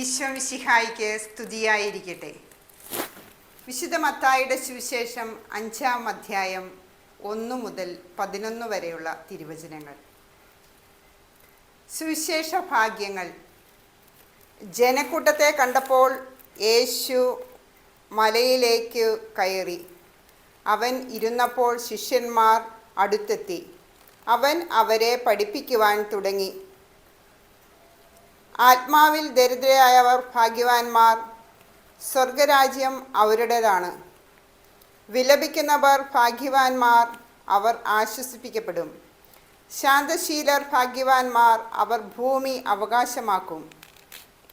ഈശോ മിശിഹായിക്ക് സ്തുതിയായിരിക്കട്ടെ. വിശുദ്ധ മത്തായിയുടെ സുവിശേഷം 5-ാം അധ്യായം 1 മുതൽ 11 വരെയുള്ള തിരുവചനങ്ങൾ. സുവിശേഷ ഭാഗ്യങ്ങൾ. ജനക്കൂട്ടത്തെ കണ്ടപ്പോൾ യേശു മലയിലേക്ക് കയറി. അവൻ ഇരുന്നപ്പോൾ ശിഷ്യന്മാർ അടുത്തെത്തി. അവൻ അവരെ പഠിപ്പിക്കുവാൻ തുടങ്ങി. ആത്മാവിൽ ദരിദ്രരായവർ ഭാഗ്യവാന്മാർ, സ്വർഗരാജ്യം അവരുടേതാണ്. വിലപിക്കുന്നവർ ഭാഗ്യവാന്മാർ, അവർ ആശ്വസിപ്പിക്കപ്പെടും. ശാന്തശീലർ ഭാഗ്യവാന്മാർ, അവർ ഭൂമി അവകാശമാക്കും.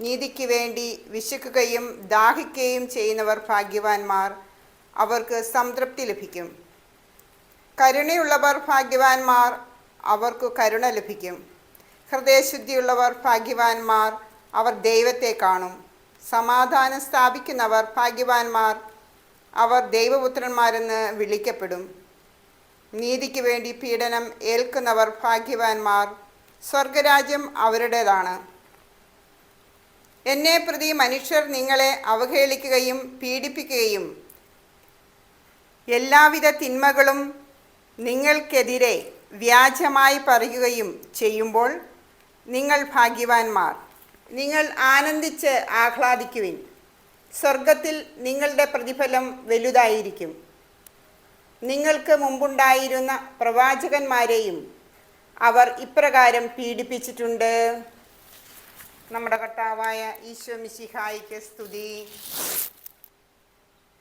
നീതിക്ക് വേണ്ടി വിശക്കുകയും ദാഹിക്കുകയും ചെയ്യുന്നവർ ഭാഗ്യവാന്മാർ, അവർക്ക് സംതൃപ്തി ലഭിക്കും. കരുണയുള്ളവർ ഭാഗ്യവാന്മാർ, അവർക്ക് കരുണ ലഭിക്കും. ഹൃദയശുദ്ധിയുള്ളവർ ഭാഗ്യവാന്മാർ, അവർ ദൈവത്തെ കാണും. സമാധാനം സ്ഥാപിക്കുന്നവർ ഭാഗ്യവാന്മാർ, അവർ ദൈവപുത്രന്മാരെന്ന് വിളിക്കപ്പെടും. നീതിക്ക് വേണ്ടി പീഡനം ഏൽക്കുന്നവർ ഭാഗ്യവാന്മാർ, സ്വർഗരാജ്യം അവരുടേതാണ്. എന്നെ പ്രതി മനുഷ്യർ നിങ്ങളെ അവഹേളിക്കുകയും പീഡിപ്പിക്കുകയും എല്ലാവിധ തിന്മകളും നിങ്ങൾക്കെതിരെ വ്യാജമായി പറയുകയും ചെയ്യുമ്പോൾ നിങ്ങൾ ഭാഗ്യവാന്മാർ. നിങ്ങൾ ആനന്ദിച്ച് ആഹ്ലാദിക്കുവിൻ. സ്വർഗത്തിൽ നിങ്ങളുടെ പ്രതിഫലം വലുതായിരിക്കും. നിങ്ങൾക്ക് മുമ്പുണ്ടായിരുന്ന പ്രവാചകന്മാരെയും അവർ ഇപ്രകാരം പീഡിപ്പിച്ചിട്ടുണ്ട്. നമ്മുടെ കർത്താവായ ഈശോ മിശിഹായിക്ക് സ്തുതി.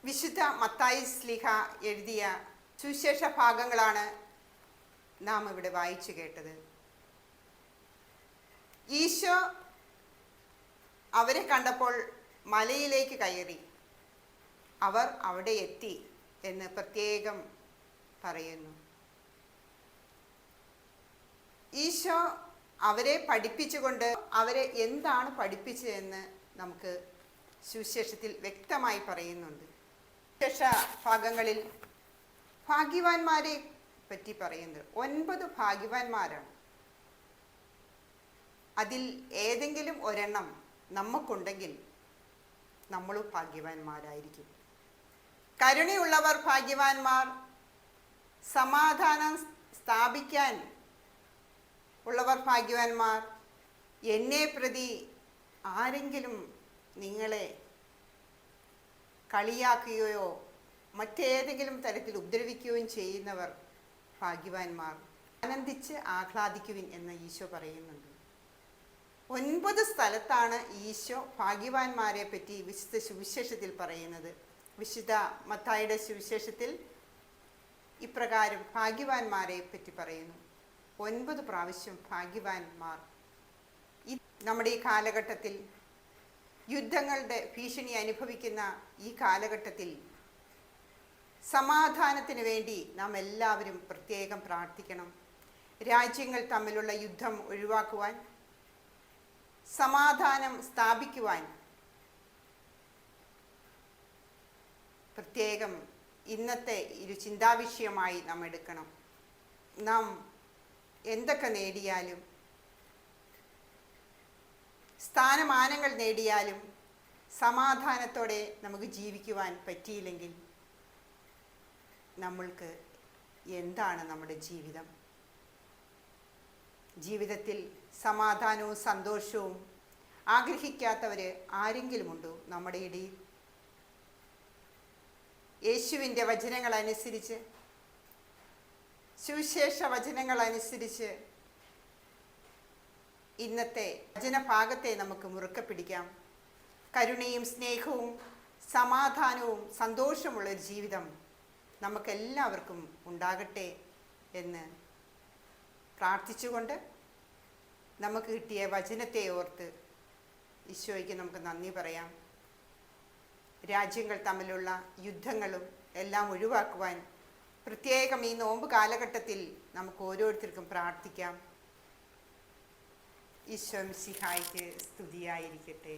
വിശുദ്ധ മത്തായി ശ്ലീഹ എഴുതിയ സുവിശേഷ ഭാഗങ്ങളാണ് നാം ഇവിടെ വായിച്ചു കേട്ടത്. ഈശോ അവരെ കണ്ടപ്പോൾ മലയിലേക്ക് കയറി. അവർ അവിടെ എത്തി എന്ന് പ്രത്യേകം പറയുന്നു. ഈശോ അവരെ പഠിപ്പിച്ചുകൊണ്ട് അവരെ എന്താണ് പഠിപ്പിച്ചതെന്ന് നമുക്ക് സുവിശേഷത്തിൽ വ്യക്തമായി പറയുന്നുണ്ട്. സുവിശേഷ ഭാഗങ്ങളിൽ ഭാഗ്യവാന്മാരെ പറ്റി പറയുന്നത് 9 ഭാഗ്യവാന്മാരാണ്. അതിൽ ഏതെങ്കിലും ഒരെണ്ണം നമുക്കുണ്ടെങ്കിൽ നമ്മൾ ഭാഗ്യവാന്മാരായിരിക്കും. കരുണയുള്ളവർ ഭാഗ്യവാന്മാർ, സമാധാനം സ്ഥാപിക്കാൻ ഉള്ളവർ ഭാഗ്യവാന്മാർ. എന്നെ പ്രതി ആരെങ്കിലും നിങ്ങളെ കളിയാക്കുകയോ മറ്റേതെങ്കിലും തരത്തിൽ ഉപദ്രവിക്കുകയും ചെയ്യുന്നവർ ഭാഗ്യവാന്മാർ. ആനന്ദിച്ച് ആഹ്ലാദിക്കുവിൻ എന്ന് ഈശോ പറയുന്നുണ്ട്. 9 സ്ഥലത്താണ് ഈശോ ഭാഗ്യവാന്മാരെ പറ്റി വിശുദ്ധ സുവിശേഷത്തിൽ പറയുന്നത്. വിശുദ്ധ മത്തായിയുടെ സുവിശേഷത്തിൽ ഇപ്രകാരം ഭാഗ്യവാന്മാരെ പറ്റി പറയുന്നു. 9 പ്രാവശ്യം ഭാഗ്യവാന്മാർ. നമ്മുടെ ഈ കാലഘട്ടത്തിൽ, യുദ്ധങ്ങളുടെ ഭീഷണി അനുഭവിക്കുന്ന ഈ കാലഘട്ടത്തിൽ സമാധാനത്തിന് വേണ്ടി നാം എല്ലാവരും പ്രത്യേകം പ്രാർത്ഥിക്കണം. രാജ്യങ്ങൾ തമ്മിലുള്ള യുദ്ധം ഒഴിവാക്കുവാൻ, സമാധാനം സ്ഥാപിക്കുവാൻ പ്രത്യേകം ഇന്നത്തെ ഒരു ചിന്താവിഷയമായി നാം എടുക്കണം. നാം എന്തൊക്കെ നേടിയാലും, സ്ഥാനമാനങ്ങൾ നേടിയാലും സമാധാനത്തോടെ നമുക്ക് ജീവിക്കുവാൻ പറ്റിയില്ലെങ്കിൽ നമ്മൾക്ക് എന്താണ് നമ്മുടെ ജീവിതം? ജീവിതത്തിൽ സമാധാനവും സന്തോഷവും ആഗ്രഹിക്കാത്തവർ ആരെങ്കിലുമുണ്ടോ നമ്മുടെ ഇടയിൽ? യേശുവിൻ്റെ വചനങ്ങൾ അനുസരിച്ച്, സുവിശേഷ വചനങ്ങൾ അനുസരിച്ച് ഇന്നത്തെ വചനഭാഗത്തെ നമുക്ക് മുറുക്കെ പിടിക്കാം. കരുണയും സ്നേഹവും സമാധാനവും സന്തോഷമുള്ളൊരു ജീവിതം നമുക്കെല്ലാവർക്കും ഉണ്ടാകട്ടെ എന്ന് പ്രാർത്ഥിച്ചുകൊണ്ട് നമുക്ക് കിട്ടിയ വചനത്തെ ഓർത്ത് ഈശോയ്ക്ക് നമുക്ക് നന്ദി പറയാം. രാജ്യങ്ങൾ തമ്മിലുള്ള യുദ്ധങ്ങളും എല്ലാം ഒഴിവാക്കുവാൻ പ്രത്യേകം ഈ നോമ്പ് കാലഘട്ടത്തിൽ നമുക്ക് ഓരോരുത്തർക്കും പ്രാർത്ഥിക്കാം. ഈശോ മിശിഹായിക്ക് സ്തുതിയായിരിക്കട്ടെ.